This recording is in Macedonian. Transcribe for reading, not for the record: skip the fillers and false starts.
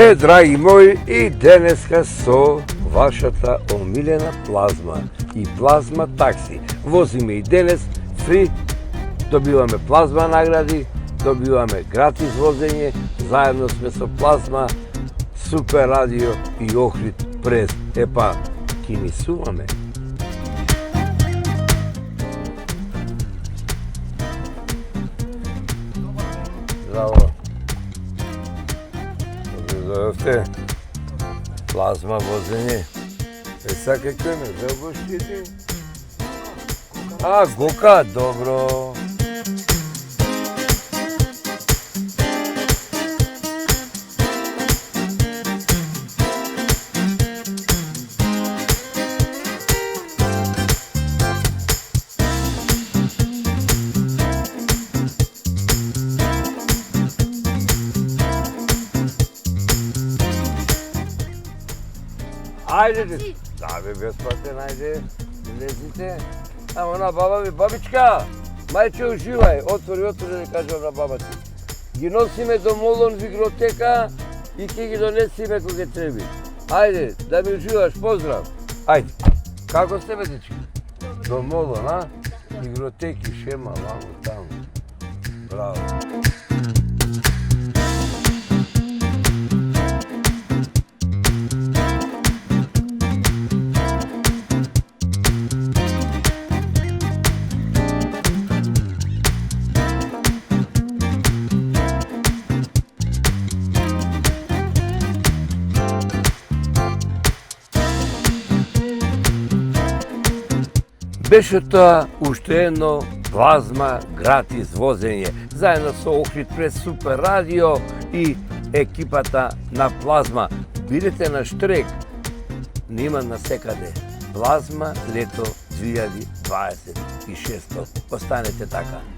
Здраве, драги мои, и денеска со вашата омилена плазма и плазма такси. Возиме и денес фри, добиваме плазма награди, добиваме гратис возење, заедно сме со плазма, Супер радио и Охрид прес. Епа, ки ни суваме. Здраво. Дојдовте. Плазма возење. Сега како ме забошите? Гока, добро. Ајде, да бе, бесплатен, ајде, влезите. Ама на баба ми, бабичка, мајче уживај, отвори, да кажам на баба ти. Ги носиме до Молон библиотека и ќе ги донесиме кога ќе треби. Ајде, да ми уживаш, поздрав. Ајде, како сте, бе, дечки? До Молон, а? Библиотеки, шема, вамо, таму. Браво. Беше тоа уште едно плазма гратис возење, заедно со Охрид прес Супер радио и екипата на плазма. Бидете на штрек, нема на секаде. Плазма лето 2026. Останете така.